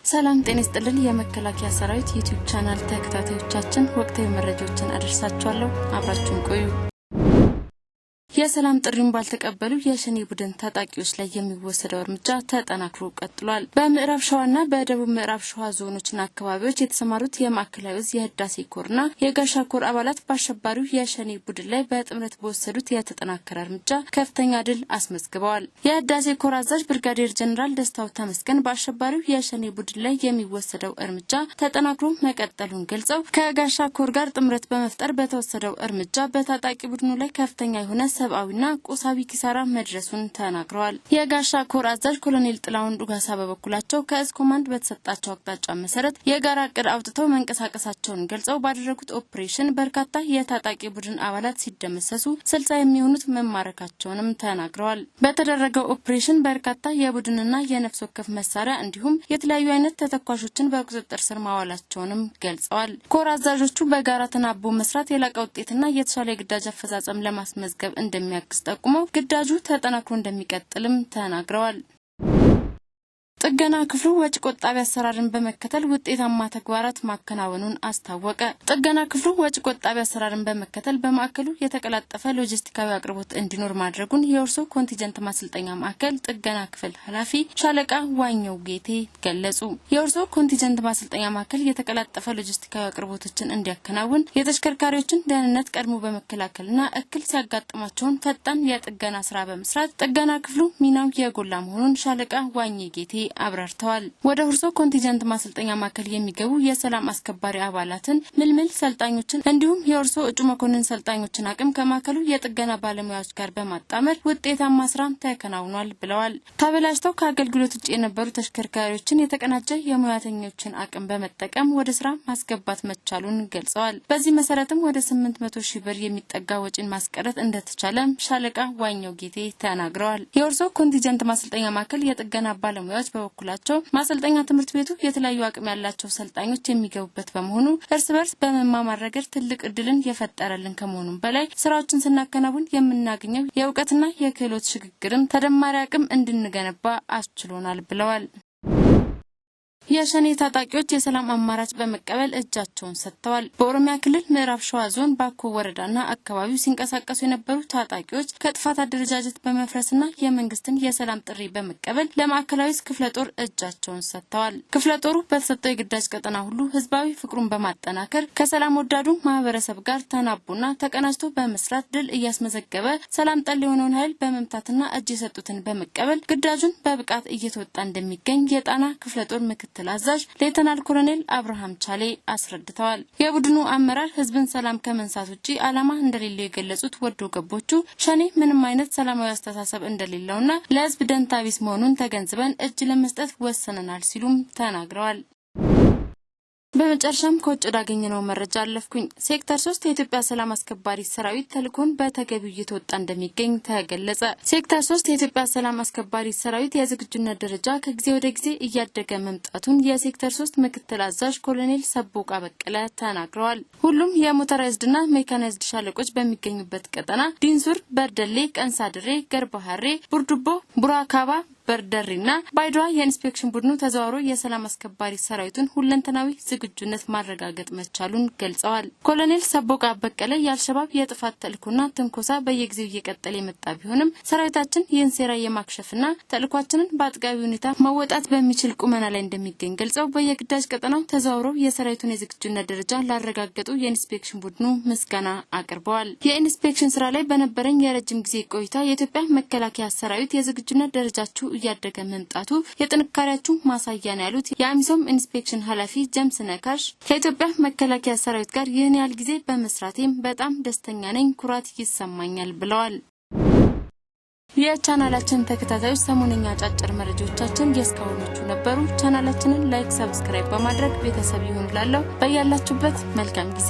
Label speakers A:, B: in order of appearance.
A: ሰላም ጤና ይስጥልን የመከላከያ ሰራዊት ዩቲዩብ ቻናል ተከታታዮቻችን ወቅታዊ መረጃዎችን አደርሳችኋለሁ። አብራችሁን ቆዩ። የሰላም ጥሪን ባልተቀበሉ የሸኔ ቡድን ታጣቂዎች ላይ የሚወሰደው እርምጃ ተጠናክሮ ቀጥሏል። በምዕራብ ሸዋና በደቡብ ምዕራብ ሸዋ ዞኖችና አካባቢዎች የተሰማሩት የማዕከላዊ ዕዝ የህዳሴ ኮርና የጋሻ ኮር አባላት በአሸባሪው የሸኔ ቡድን ላይ በጥምረት በወሰዱት የተጠናከረ እርምጃ ከፍተኛ ድል አስመዝግበዋል። የህዳሴ ኮር አዛዥ ብርጋዴር ጀነራል ደስታው ተመስገን በአሸባሪው የሸኔ ቡድን ላይ የሚወሰደው እርምጃ ተጠናክሮ መቀጠሉን ገልጸው ከጋሻ ኮር ጋር ጥምረት በመፍጠር በተወሰደው እርምጃ በታጣቂ ቡድኑ ላይ ከፍተኛ የሆነ ሰብአዊና ቁሳዊ ኪሳራ መድረሱን ተናግረዋል። የጋሻ ኮር አዛዥ ኮሎኔል ጥላውን ዱጋሳ በበኩላቸው ከዕዝ ኮማንድ በተሰጣቸው አቅጣጫ መሰረት የጋራ እቅድ አውጥተው መንቀሳቀሳቸውን ገልጸው ባደረጉት ኦፕሬሽን በርካታ የታጣቂ ቡድን አባላት ሲደመሰሱ 60 የሚሆኑት መማረካቸውንም ተናግረዋል። በተደረገው ኦፕሬሽን በርካታ የቡድንና የነፍስ ወከፍ መሳሪያ እንዲሁም የተለያዩ አይነት ተተኳሾችን በቁጥጥር ስር ማዋላቸውንም ገልጸዋል። ኮር አዛዦቹ በጋራ ተናቦ መስራት የላቀ ውጤትና የተሻለ ግዳጅ አፈጻጸም ለማስመዝገብ እንደሚያግዝ ጠቁመው ግዳጁ ተጠናክሮ እንደሚቀጥልም ተናግረዋል። ጥገና ክፍሉ ወጪ ቆጣቢ አሰራርን በመከተል ውጤታማ ተግባራት ማከናወኑን አስታወቀ። ጥገና ክፍሉ ወጪ ቆጣቢ አሰራርን በመከተል በማዕከሉ የተቀላጠፈ ሎጂስቲካዊ አቅርቦት እንዲኖር ማድረጉን የወርሶ ኮንቲንጀንት ማሰልጠኛ ማዕከል ጥገና ክፍል ኃላፊ ሻለቃ ዋኘው ጌቴ ገለጹ። የወርሶ ኮንቲንጀንት ማሰልጠኛ ማዕከል የተቀላጠፈ ሎጂስቲካዊ አቅርቦቶችን እንዲያከናውን የተሽከርካሪዎችን ደህንነት ቀድሞ በመከላከልና እክል ሲያጋጥማቸውን ፈጣን የጥገና ስራ በመስራት ጥገና ክፍሉ ሚናው የጎላ መሆኑን ሻለቃ ዋኘው ጌቴ አብራርተዋል። ወደ ሁርሶ ኮንቲንጀንት ማሰልጠኛ ማዕከል የሚገቡ የሰላም አስከባሪ አባላትን ምልምል ሰልጣኞችን እንዲሁም የሁርሶ እጩ መኮንን ሰልጣኞችን አቅም ከማዕከሉ የጥገና ባለሙያዎች ጋር በማጣመር ውጤታማ ስራ ተከናውኗል ብለዋል። ተበላሽተው ከአገልግሎት ውጭ የነበሩ ተሽከርካሪዎችን የተቀናጀ የሙያተኞችን አቅም በመጠቀም ወደ ስራ ማስገባት መቻሉን ገልጸዋል። በዚህ መሰረትም ወደ 800 ሺህ ብር የሚጠጋ ወጪን ማስቀረት እንደተቻለ ሻለቃ ዋኘው ጌቴ ተናግረዋል። የሁርሶ ኮንቲንጀንት ማሰልጠኛ ማዕከል የጥገና ባለሙያዎች በበኩላቸው ማሰልጠኛ ትምህርት ቤቱ የተለያዩ አቅም ያላቸው ሰልጣኞች የሚገቡበት በመሆኑ እርስ በርስ በመማማር ረገድ ትልቅ እድልን የፈጠረልን ከመሆኑም በላይ ስራዎችን ስናከናውን የምናገኘው የእውቀትና የክህሎት ሽግግርም ተደማሪ አቅም እንድንገነባ አስችሎናል ብለዋል። የሸኔ ታጣቂዎች የሰላም አማራጭ በመቀበል እጃቸውን ሰጥተዋል። በኦሮሚያ ክልል ምዕራብ ሸዋ ዞን ባኮ ወረዳና አካባቢው ሲንቀሳቀሱ የነበሩ ታጣቂዎች ከጥፋት አደረጃጀት በመፍረስና የመንግስትን የሰላም ጥሪ በመቀበል ለማዕከላዊ ዕዝ ክፍለ ጦር እጃቸውን ሰጥተዋል። ክፍለ ጦሩ በተሰጠው የግዳጅ ቀጠና ሁሉ ህዝባዊ ፍቅሩን በማጠናከር ከሰላም ወዳዱ ማህበረሰብ ጋር ተናቦና ተቀናጅቶ በመስራት ድል እያስመዘገበ ሰላም ጠል የሆነውን ኃይል በመምታትና እጅ የሰጡትን በመቀበል ግዳጁን በብቃት እየተወጣ እንደሚገኝ የጣና ክፍለ ጦር ምክትል አዛዥ ሌተናል ኮሎኔል አብርሃም ቻሌ አስረድተዋል። የቡድኑ አመራር ህዝብን ሰላም ከመንሳት ውጪ ዓላማ እንደሌለው የገለጹት ወዶ ገቦቹ ሸኔ ምንም አይነት ሰላማዊ አስተሳሰብ እንደሌለውና ለህዝብ ደንታ ቢስ መሆኑን ተገንዝበን እጅ ለመስጠት ወሰነናል ሲሉም ተናግረዋል። በመጨረሻም ከውጭ ወዳገኘነው መረጃ አለፍኩኝ። ሴክተር 3 የኢትዮጵያ ሰላም አስከባሪ ሰራዊት ተልእኮን በተገቢው እየተወጣ እንደሚገኝ ተገለጸ። ሴክተር 3 የኢትዮጵያ ሰላም አስከባሪ ሰራዊት የዝግጁነት ደረጃ ከጊዜ ወደ ጊዜ እያደገ መምጣቱን የሴክተር 3 ምክትል አዛዥ ኮሎኔል ሰቦቃ በቀለ ተናግረዋል። ሁሉም የሞተራይዝድና ሜካናይዝድ ሻለቆች በሚገኙበት ቀጠና ዲንሱር፣ በርደሌ፣ ቀንሳድሬ፣ ገርባሃሬ፣ ቡርዱቦ፣ ቡራካባ በርደሪና ባይዶዋ የኢንስፔክሽን ቡድኑ ተዘዋውሮ የሰላም አስከባሪ ሰራዊቱን ሁለንተናዊ ዝግጁነት ማረጋገጥ መቻሉን ገልጸዋል። ኮሎኔል ሰቦቃ በቀለ የአልሸባብ የጥፋት ተልእኮና ትንኮሳ በየጊዜው እየቀጠለ የመጣ ቢሆንም ሰራዊታችን ይህን ሴራ የማክሸፍና ተልእኳችንን በአጥጋቢ ሁኔታ መወጣት በሚችል ቁመና ላይ እንደሚገኝ ገልጸው በየግዳጅ ቀጠናው ተዘዋውሮ የሰራዊቱን የዝግጁነት ደረጃ ላረጋገጡ የኢንስፔክሽን ቡድኑ ምስጋና አቅርበዋል። የኢንስፔክሽን ስራ ላይ በነበረኝ የረጅም ጊዜ ቆይታ የኢትዮጵያ መከላከያ ሰራዊት የዝግጁነት ደረጃችሁ እያደገ መምጣቱ የጥንካሬያችሁ ማሳያ ነው ያሉት የአሚሶም ኢንስፔክሽን ኃላፊ ጀምስ ነካሽ ከኢትዮጵያ መከላከያ ሰራዊት ጋር ይህን ያህል ጊዜ በመስራቴም በጣም ደስተኛ ነኝ፣ ኩራት ይሰማኛል ብለዋል። የቻናላችን ተከታታዮች ሰሞነኛ አጫጭር መረጃዎቻችን የስካውኖቹ ነበሩ። ቻናላችንን ላይክ፣ ሰብስክራይብ በማድረግ ቤተሰብ ይሁኑ። ላለው በያላችሁበት መልካም ጊዜ